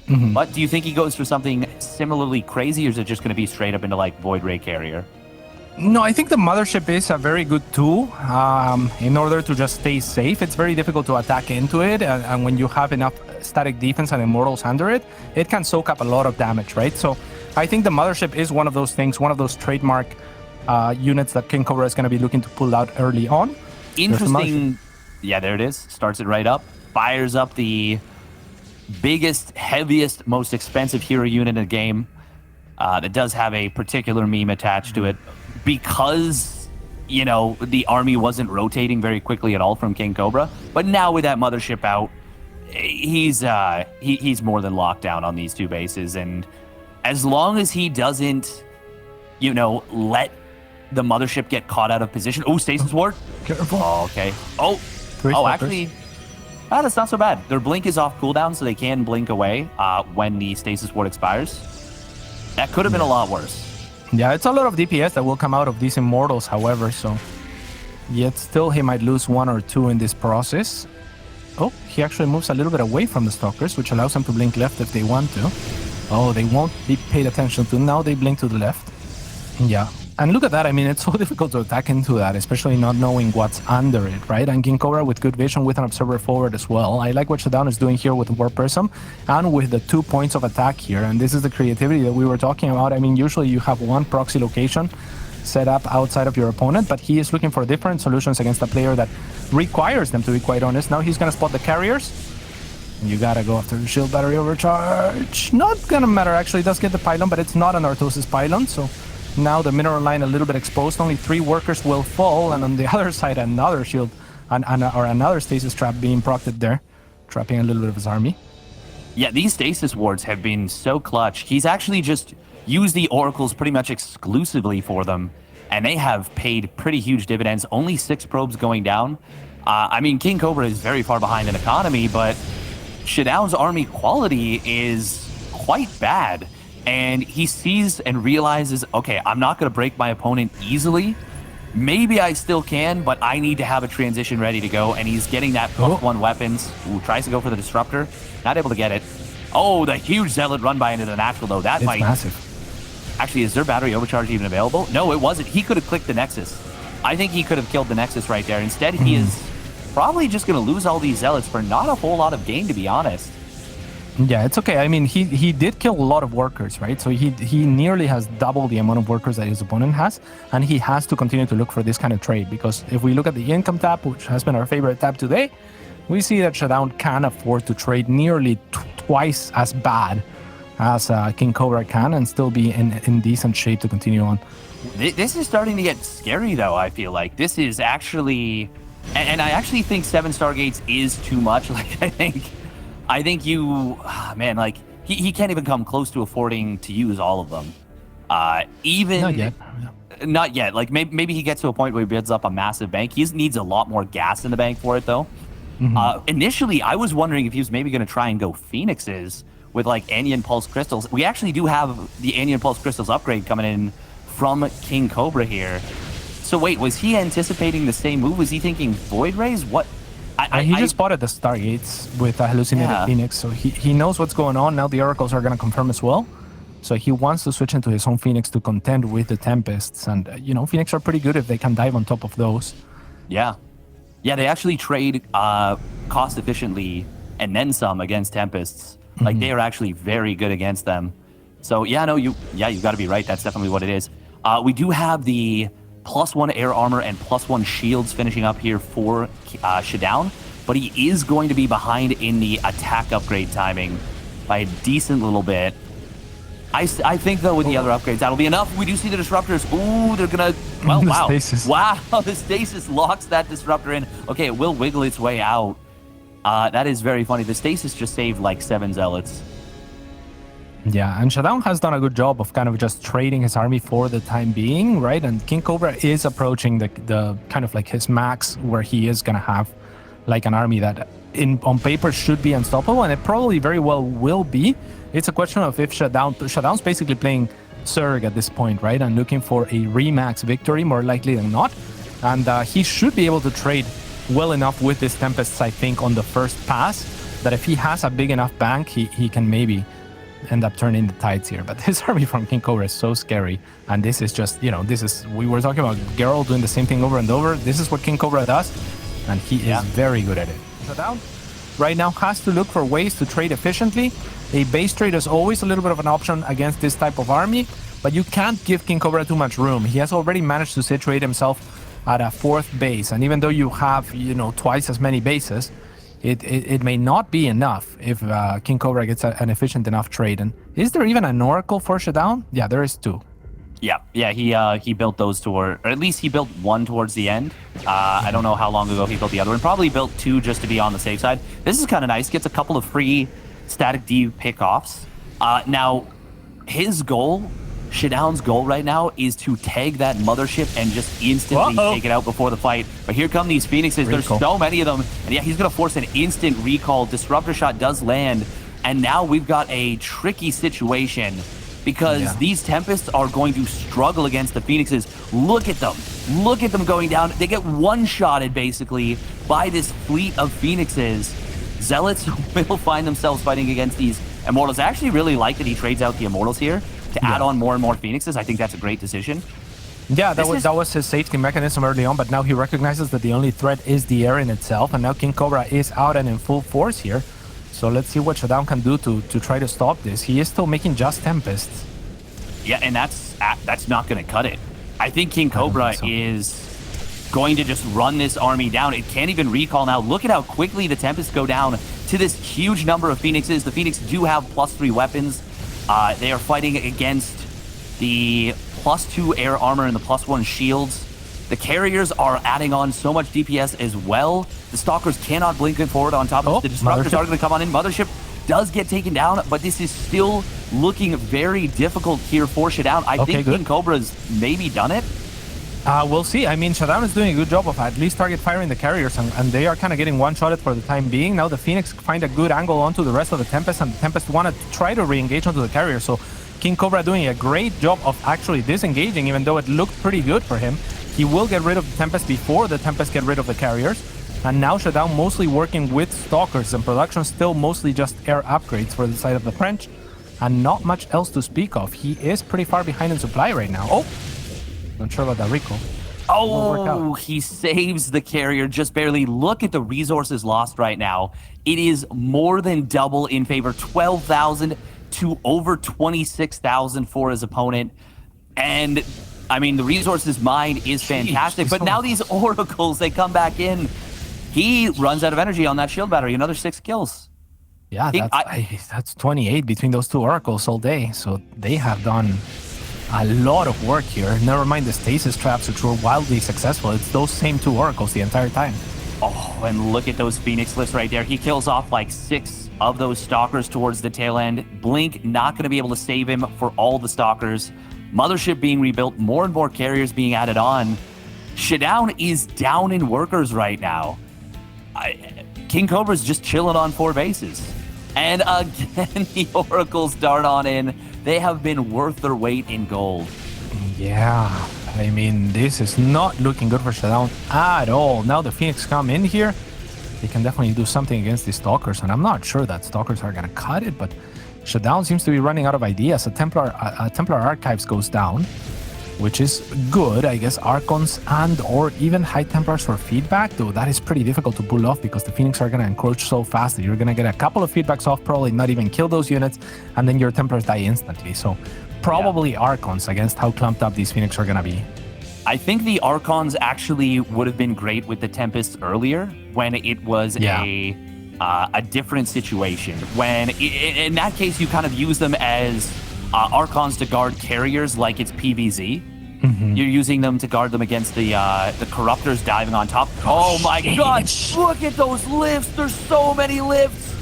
But do you think he goes for something similarly crazy, or is it just going to be straight up into like Void Ray Carrier? No, I think the Mothership is a very good tool in order to just stay safe. It's very difficult to attack into it, and when you have enough static defense and Immortals under it, it can soak up a lot of damage, right? So I think the Mothership is one of those things, one of those trademark units that Kingcobra is going to be looking to pull out early on. Interesting. Yeah, there it is. Starts it right up. Fires up the biggest, heaviest, most expensive hero unit in the game. That does have a particular meme attached to it. Because, you know, the army wasn't rotating very quickly at all from Kingcobra. But now with that Mothership out, he's more than locked down on these two bases. And as long as he doesn't, you know, let the Mothership get caught out of position. Oh, Stasis Ward. Careful. Oh, okay. Actually, that's not so bad. Their blink is off cooldown, so they can blink away when the Stasis Ward expires. That could have been a lot worse. Yeah, it's a lot of DPS that will come out of these Immortals, however, so yet still he might lose 1 or 2 in this process. Oh, he actually moves a little bit away from the Stalkers, which allows them to blink left if they want to. Oh, they won't be paid attention to. Now they blink to the left. Yeah, and look at that. I mean, it's so difficult to attack into that, especially not knowing what's under it, right? And Kingcobra with good vision with an Observer forward as well. I like what ShadowN is doing here with the Warp Prism and with the 2 points of attack here. And this is the creativity that we were talking about. I mean, usually you have one proxy location set up outside of your opponent, but he is looking for different solutions against a player that requires them, to be quite honest. Now he's going to spot the carriers. You gotta go after the shield battery overcharge. Not gonna matter, actually. It does get the pylon, but it's not an Artosis pylon, so now the mineral line a little bit exposed. Only 3 workers will fall, and on the other side, another shield or another stasis trap being procted there, trapping a little bit of his army. Yeah, these stasis wards have been so clutch. He's actually just used the oracles pretty much exclusively for them, and they have paid pretty huge dividends. Only 6 probes going down. I mean, Kingcobra is very far behind in economy, but ShadowN's army quality is quite bad. And he sees and realizes, okay, I'm not going to break my opponent easily. Maybe I still can, but I need to have a transition ready to go. And he's getting that +1 weapons. Ooh, tries to go for the Disruptor. Not able to get it. Oh, the huge Zealot run by into the natural, though. That might... massive. Actually, is their battery overcharge even available? No, it wasn't. He could have clicked the Nexus. I think he could have killed the Nexus right there. Instead, he is probably just going to lose all these Zealots for not a whole lot of gain, to be honest. Yeah, it's okay. I mean, he did kill a lot of workers, right? So he nearly has double the amount of workers that his opponent has, and he has to continue to look for this kind of trade, because if we look at the income tab, which has been our favorite tab today, we see that ShadowN can afford to trade nearly twice as bad as Kingcobra can and still be in decent shape to continue on. This is starting to get scary, though, I feel like. This is actually... And I actually think 7 Stargates is too much. Like, I think you... man, like, he can't even come close to affording to use all of them. Even... Not yet. Not yet. Like, maybe he gets to a point where he builds up a massive bank. He needs a lot more gas in the bank for it, though. Initially, I was wondering if he was maybe going to try and go Phoenixes with, like, Anion Pulse Crystals. We actually do have the Anion Pulse Crystals upgrade coming in from Kingcobra here. So wait, was he anticipating the same move? Was he thinking Void Rays? What? He just spotted the Stargates with a hallucinated Phoenix, so he knows what's going on. Now the Oracles are going to confirm as well. So he wants to switch into his own Phoenix to contend with the Tempests. And, you know, Phoenix are pretty good if they can dive on top of those. Yeah. Yeah, they actually trade cost efficiently and then some against Tempests. Like, they are actually very good against them. So, yeah, no, you've got to be right. That's definitely what it is. We do have the +1 air armor and +1 shields finishing up here for ShadowN, but he is going to be behind in the attack upgrade timing by a decent little bit. I think, though, with the other upgrades, that'll be enough. We do see the Disruptors. Ooh, they're going to... Well, wow. Stasis. Wow, the Stasis locks that Disruptor in. Okay, it will wiggle its way out. That is very funny. The Stasis just saved, like, 7 Zealots. Yeah, and ShadowN has done a good job of kind of just trading his army for the time being, right? And Kingcobra is approaching the kind of like his max, where he is going to have like an army that on paper should be unstoppable, and it probably very well will be. It's a question of if ShadowN's basically playing Zerg at this point, right? And looking for a remax victory, more likely than not. And he should be able to trade well enough with this Tempests, I think, on the first pass. that if he has a big enough bank, he can maybe end up turning the tides here. But this army from Kingcobra is so scary. And this is just, we were talking about Geralt doing the same thing over and over. This is what Kingcobra does, and he is very good at it. ShadowN right now has to look for ways to trade efficiently. A base trade is always a little bit of an option against this type of army, but you can't give Kingcobra too much room. He has already managed to situate himself at a 4th base, and even though you have, twice as many bases, it may not be enough if Kingcobra gets an efficient enough trade. And is there even an Oracle for ShadowN? Yeah, there is 2. Yeah, he built those or at least he built one towards the end. I don't know how long ago he built the other one. Probably built 2 just to be on the safe side. This is kind of nice. Gets a couple of free static D pickoffs. Now, his goal, ShadowN's goal right now, is to tag that mothership and just instantly take it out before the fight. But here come these Phoenixes. Recall. There's so many of them. And yeah, he's going to force an instant recall. Disruptor shot does land. And now we've got a tricky situation because these Tempests are going to struggle against the Phoenixes. Look at them. Look at them going down. They get one-shotted, basically, by this fleet of Phoenixes. Zealots will find themselves fighting against these Immortals. I actually really like that he trades out the Immortals here to add on more and more Phoenixes. I think that's a great decision. Yeah, that was his safety mechanism early on, but now he recognizes that the only threat is the air in itself, and now Kingcobra is out and in full force here. So let's see what ShadowN can do to try to stop this. He is still making just Tempests. Yeah, and that's not going to cut it. I think Kingcobra is going to just run this army down. It can't even recall now. Look at how quickly the Tempests go down to this huge number of Phoenixes. The Phoenix do have +3 weapons. They are fighting against the +2 air armor and the +1 shields. The carriers are adding on so much DPS as well. The Stalkers cannot blink it forward on top of the Disruptors are going to come on in. Mothership does get taken down, but this is still looking very difficult here for ShadowN. I think Kingcobra's maybe done it. We'll see. I mean, ShadowN is doing a good job of at least target firing the carriers, and they are kind of getting one-shotted for the time being. Now the Phoenix find a good angle onto the rest of the Tempest, and the Tempest want to try to re-engage onto the carrier. So Kingcobra doing a great job of actually disengaging, even though it looked pretty good for him. He will get rid of the Tempest before the Tempest get rid of the carriers. And now ShadowN mostly working with Stalkers, and production still mostly just air upgrades for the side of the French, and not much else to speak of. He is pretty far behind in supply right now. Oh, not sure about that recall. Oh, he saves the carrier just barely. Look at the resources lost right now. It is more than double in favor. 12,000 to over 26,000 for his opponent. And I mean, the resources mine is fantastic, but now these oracles, they come back in. He runs out of energy on that shield battery. Another 6 kills. Yeah, that's 28 between those 2 oracles all day. So they have done a lot of work here. Never mind the stasis traps, which were wildly successful. It's those same 2 oracles the entire time. Oh, and look at those Phoenix lifts right there. He kills off like 6 of those Stalkers towards the tail end. Blink not going to be able to save him for all the Stalkers. Mothership being rebuilt, more and more carriers being added on. ShadowN is down in workers right now. Kingcobra's just chilling on 4 bases. And again, the Oracles dart on in. They have been worth their weight in gold. Yeah, I mean, this is not looking good for ShadowN at all. Now the Phoenix come in here. They can definitely do something against the Stalkers, and I'm not sure that Stalkers are going to cut it, but ShadowN seems to be running out of ideas. A Templar Archives goes down, which is good. I guess Archons and or even High Templars for feedback, though that is pretty difficult to pull off because the Phoenix are going to encroach so fast that you're going to get a couple of feedbacks off, probably not even kill those units, and then your Templars die instantly. So probably Archons against how clumped up these Phoenix are going to be. I think the Archons actually would have been great with the Tempests earlier when it was a different situation. When in that case, you kind of use them as Archons to guard carriers like it's PvZ. Mm-hmm. You're using them to guard them against the Corruptors diving on top. Oh my god, look at those lifts. There's so many lifts.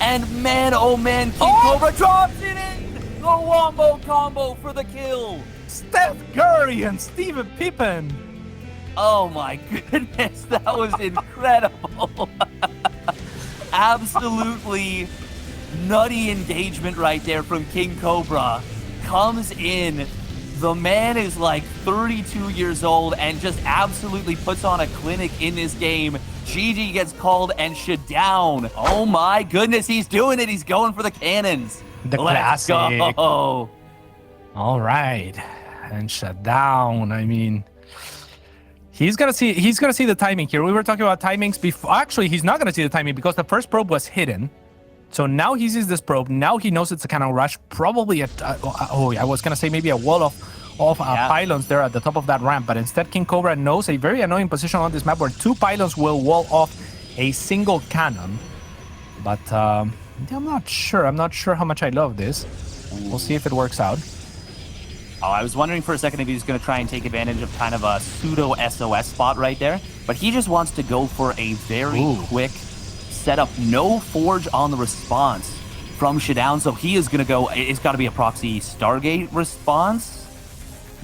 And man, oh man, Kingcobra drops it in. The wombo combo for the kill. Steph Curry and Steven Pippen. Oh my goodness, that was incredible. Absolutely nutty engagement right there from Kingcobra. Comes in. The man is like 32 years old and just absolutely puts on a clinic in this game. GG gets called, and ShadowN. Oh my goodness, he's doing it. He's going for the cannons. The Let's classic. go. All right, and ShadowN. I mean, he's gonna see the timing here. We were talking about timings before. Actually, he's not gonna see the timing because the first probe was hidden. So now he sees this probe. Now he knows it's a cannon rush. Probably I was gonna say maybe a wall of pylons there at the top of that ramp, but instead Kingcobra knows a very annoying position on this map where 2 pylons will wall off a single cannon. But I'm not sure. I'm not sure how much I love this. We'll see if it works out. Oh, I was wondering for a second if he was going to try and take advantage of kind of a pseudo SOS spot right there, but he just wants to go for a very quick setup. No forge on the response from ShadowN, so he is going to go. It's got to be a proxy Stargate response.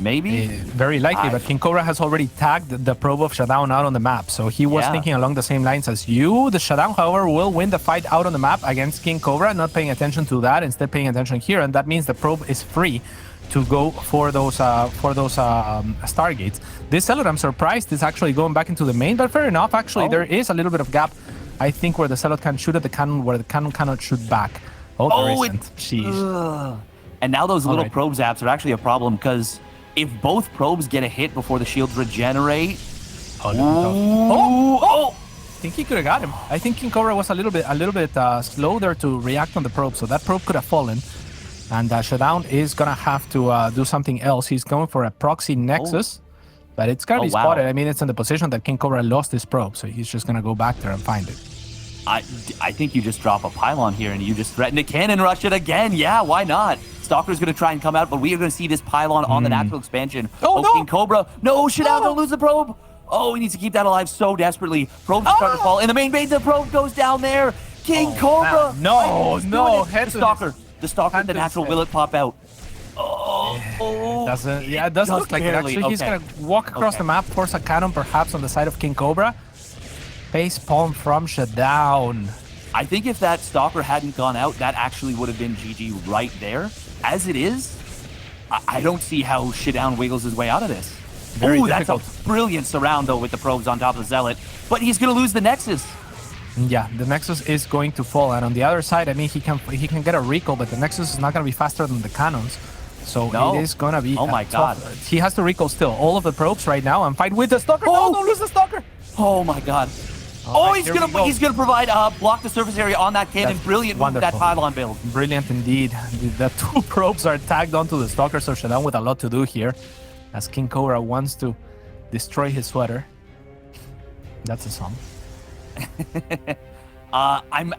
Maybe? Very likely, but Kingcobra has already tagged the probe of ShadowN out on the map, so he was thinking along the same lines as you. The ShadowN, however, will win the fight out on the map against Kingcobra, not paying attention to that, instead paying attention here, and that means the probe is free to go for those Stargates. This Zealot, I'm surprised, is actually going back into the main, but fair enough. Actually, there is a little bit of gap, I think, where the Zealot can shoot at the cannon, where the cannon cannot shoot back. There isn't. Jeez. And now those little probe zaps are actually a problem, because if both probes get a hit before the shields regenerate... I think he could have got him. I think Kingcobra was a little bit slow there to react on the probe, so that probe could have fallen. And ShadowN is gonna have to do something else. He's going for a proxy Nexus, but it's gotta be spotted. I mean, it's in the position that Kingcobra lost his probe, so he's just gonna go back there and find it. I think you just drop a pylon here and you just threaten to cannon rush it again. Yeah, why not? Stalker's going to try and come out, but we are going to see this pylon on the natural expansion. No! Kingcobra. No, ShadowN don't lose the probe. Oh, he needs to keep that alive so desperately. Probe's starting to fall. In the main base, the probe goes down there. Kingcobra. No. The Stalker, the natural, will it pop out? It does look like it. Actually, he's going to walk across the map, force a cannon perhaps on the side of Kingcobra. Face palm from ShadowN. I think if that Stalker hadn't gone out, that actually would have been GG right there. As it is, I don't see how ShadowN wiggles his way out of this. That's a brilliant surround, though, with the probes on top of the Zealot. But he's going to lose the Nexus. Yeah, the Nexus is going to fall. And on the other side, I mean, he can get a recall, but the Nexus is not going to be faster than the cannons. So it is going to be He has to recall still. All of the probes right now and fight with the Stalker. No, don't lose the Stalker. Oh, my God. He's gonna provide block the surface area on that cannon. Brilliant move, that pylon build. Brilliant indeed. The 2 probes are tagged onto the Stalker, so ShadowN with a lot to do here, as Kingcobra wants to destroy his sweater. That's a song. I'm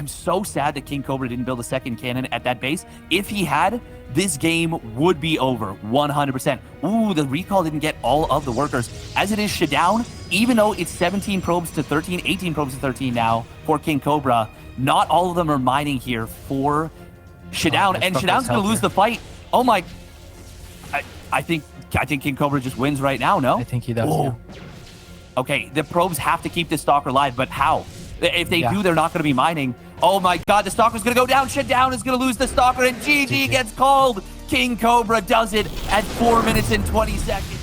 so sad that Kingcobra didn't build a second cannon at that base. If he had, this game would be over 100%. Ooh, the recall didn't get all of the workers. As it is, ShadowN, even though it's 17 probes to 13, 18 probes to 13 now for Kingcobra, not all of them are mining here for ShadowN, and ShadowN's going to lose the fight. Oh my... I think Kingcobra just wins right now, no? I think he does, yeah. Okay, the probes have to keep this Stalker alive, but how? If they do, they're not going to be mining. Oh my God, the Stalker's going to go down. ShadowN is going to lose the Stalker, and GG gets called. Kingcobra does it at 4 minutes and 20 seconds.